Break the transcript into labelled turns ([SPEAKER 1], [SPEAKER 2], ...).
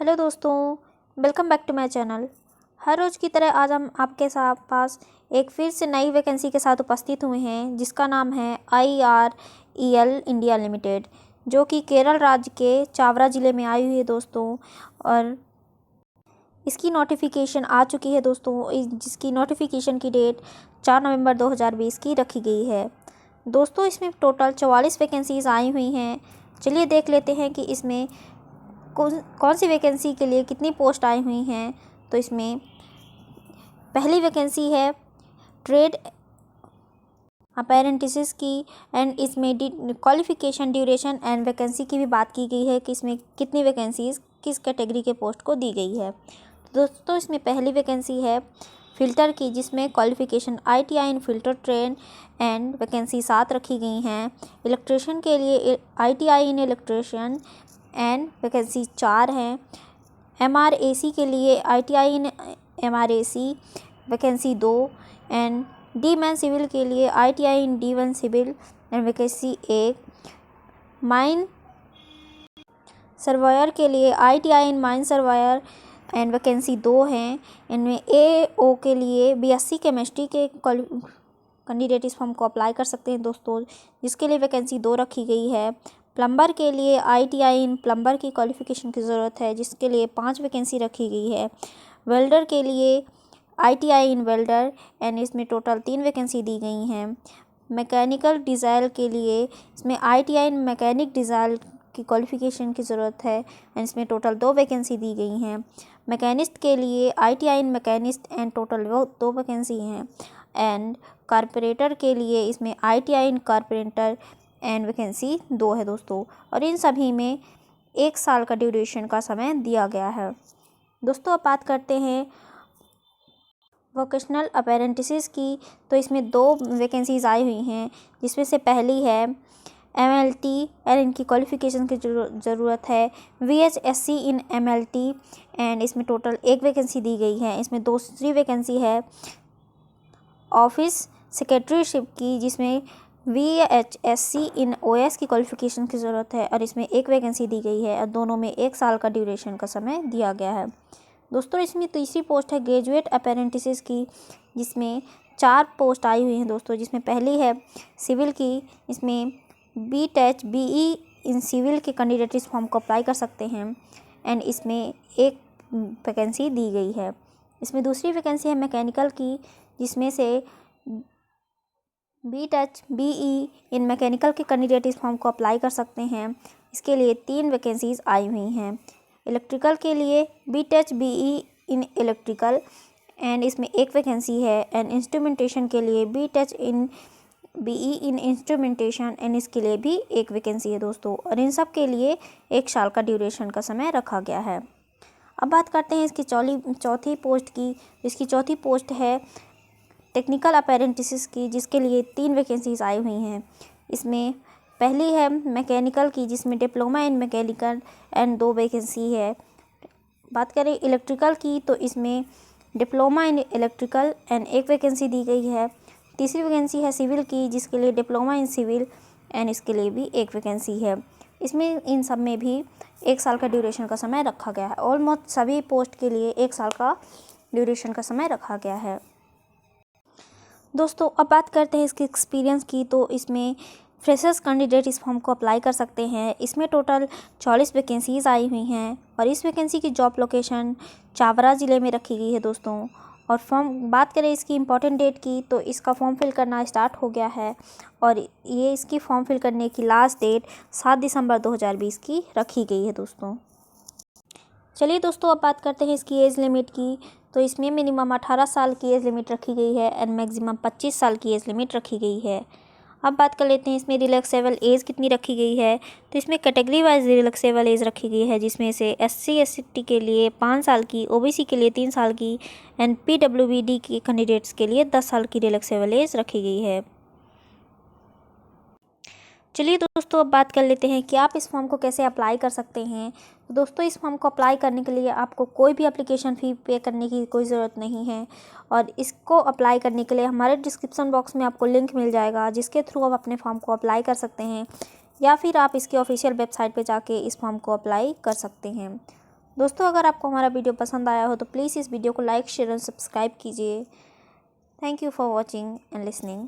[SPEAKER 1] Hello दोस्तों, welcome back to my channel. हर रोज़ की तरह आज हम आपके साथ पास एक फिर से नई वैकेंसी के साथ उपस्थित हुए हैं जिसका नाम है IREL इंडिया लिमिटेड, जो कि केरल राज्य के चावरा ज़िले में आई हुई है दोस्तों। और इसकी नोटिफिकेशन आ चुकी है दोस्तों, जिसकी नोटिफिकेशन की डेट 4 नवंबर 2020 की रखी गई है। दोस्तों, इसमें टोटल 44 वैकेंसीज़ आई हुई हैं। चलिए देख लेते हैं कि इसमें कौन सी वैकेंसी के लिए कितनी पोस्ट आई हुई हैं। तो इसमें पहली वैकेंसी है ट्रेड अपेरेंटिसेस की, एंड इसमें क्वालिफिकेशन, ड्यूरेशन एंड वैकेंसी की भी बात की गई है कि इसमें कितनी वैकेंसीज किस कैटेगरी के पोस्ट को दी गई है। दोस्तों, इसमें पहली वैकेंसी है फ़िल्टर की, जिसमें qualification ITI in fitter trade and vacancy 7 रखी गई हैं। इलेक्ट्रिशियन के लिए ITI in electrician and vacancy 4 हैं। MRAC के लिए ITI in MRAC vacancy 2 and D-Man civil के लिए ITI in D1 civil and vacancy 1। Mine surveyor के लिए ITI in mine surveyor and vacancy 2 हैं। इनमें AO के लिए BSc केमिस्ट्री के कैंडिडेट इस फॉर्म को अप्लाई कर सकते हैं दोस्तों, जिसके लिए वैकेंसी 2 रखी गई है। प्लम्बर के लिए ITI इन प्लम्बर की क्वालिफ़िकेशन की ज़रूरत है, जिसके लिए 5 वैकेंसी रखी गई है। वेल्डर के लिए ITI इन वेल्डर एंड इसमें टोटल 3 वैकेंसी दी गई हैं। मैकेनिकल डिज़ाइल के लिए इसमें ITI इन मैकेनिक डिज़ाइल की क्वालिफ़िकेशन की ज़रूरत है एंड इसमें टोटल 2 वैकेंसी दी गई हैं। मैकेनिस्ट के लिए ITI in machinist and total 2 vacancy हैं। एंड कारपेंटर के लिए इसमें ITI in carpenter and vacancy 2 है दोस्तों। और इन सभी में 1 साल का ड्यूरेशन का समय दिया गया है। दोस्तों, अब बात करते हैं वोकेशनल अपेरेंटिसेस की। तो इसमें 2 वैकेंसीज़ आई हुई हैं, जिसमें से पहली है MLT एंड इनकी क्वालिफ़िकेशन की ज़रूरत है VHSC इन MLT एंड इसमें टोटल 1 वैकेंसी दी गई है। इसमें दूसरी वैकेंसी है ऑफिस सेक्रेटरीशिप की, जिसमें VHSC इन OS की क्वालिफ़िकेशन की ज़रूरत है और इसमें 1 वैकेंसी दी गई है और दोनों में 1 साल का ड्यूरेशन का समय दिया गया है। दोस्तों, इसमें तीसरी पोस्ट है ग्रेजुएट अपेरेंटिसेस की, जिसमें 4 पोस्ट आई हुई हैं दोस्तों। जिसमें पहली है सिविल की, इसमें BTech BE इन सिविल के कैंडिडेट इस फॉर्म को अप्लाई कर सकते हैं एंड इसमें 1 वैकेंसी दी गई है। इसमें दूसरी वैकेंसी है मैकेनिकल की, जिसमें से BTech BE इन मैकेनिकल के कैंडिडेट इस फॉर्म को अप्लाई कर सकते हैं। इसके लिए 3 वैकेंसीज़ आई हुई हैं। इलेक्ट्रिकल के लिए BTech BE in electrical and इसमें 1 वैकेंसी है। एंड इंस्ट्रूमेंटेशन के लिए BTech in BE in instrumentation and इसके लिए भी 1 वैकेंसी है दोस्तों। और इन सब के लिए 1 साल का ड्यूरेशन का समय रखा गया है। अब बात करते हैं इसकी चौथी पोस्ट की। इसकी चौथी पोस्ट है टेक्निकल अपेरेंटिसेस की, जिसके लिए 3 वैकेंसीज़ आई हुई हैं। इसमें पहली है मैकेनिकल की, जिसमें diploma in mechanical and 2 vacancy है। बात करें इलेक्ट्रिकल की, तो इसमें diploma in electrical and 1 vacancy दी गई है। तीसरी वैकेंसी है सिविल की, जिसके लिए डिप्लोमा इन सिविल एंड इसके लिए भी 1 वैकेंसी है। इसमें इन सब में भी 1 साल का ड्यूरेशन का समय रखा गया है। ऑलमोस्ट सभी पोस्ट के लिए 1 साल का ड्यूरेशन का समय रखा गया है। दोस्तों, अब बात करते हैं इसके एक्सपीरियंस की। तो इसमें फ्रेशर्स कैंडिडेट इस फॉर्म को अप्लाई कर सकते हैं। इसमें टोटल 44 वैकेंसीज़ आई हुई हैं और इस वैकेंसी की जॉब लोकेशन चावरा ज़िले में रखी गई है दोस्तों। और बात करें इसकी इम्पॉर्टेंट डेट की, तो इसका फॉर्म फिल करना स्टार्ट हो गया है और ये इसकी फॉर्म फिल करने की लास्ट डेट 7 दिसंबर 2020 की रखी गई है दोस्तों। चलिए दोस्तों, अब बात करते हैं इसकी एज लिमिट की। तो इसमें मिनिमम 18 साल की एज लिमिट रखी गई है एंड मैक्सिमम 25 साल की एज लिमिट रखी गई है। अब बात कर लेते हैं इसमें रिलैक्सेबल एज कितनी रखी गई है। तो इसमें कैटेगरी वाइज रिलैक्सेबल एज रखी गई है, जिसमें से SC ST के लिए 5 साल की, OBC के लिए 3 साल की एंड PWD के कैंडिडेट्स के लिए 10 साल की रिलैक्सेबल एज रखी गई है। चलिए दोस्तों, अब बात कर लेते हैं कि आप इस फॉर्म को कैसे अप्लाई कर सकते हैं। तो दोस्तों, इस फॉर्म को अप्लाई करने के लिए आपको कोई भी एप्लीकेशन फ़ी पे करने की कोई ज़रूरत नहीं है और इसको अप्लाई करने के लिए हमारे डिस्क्रिप्शन बॉक्स में आपको लिंक मिल जाएगा, जिसके थ्रू आप अपने फॉर्म को अप्लाई कर सकते हैं या फिर आप इसकी ऑफिशियल वेबसाइट पे जाके इस फॉर्म को अप्लाई कर सकते हैं। दोस्तों, अगर आपको हमारा वीडियो पसंद आया हो तो प्लीज़ इस वीडियो को लाइक, शेयर और सब्सक्राइब कीजिए। Thank you for watching and listening.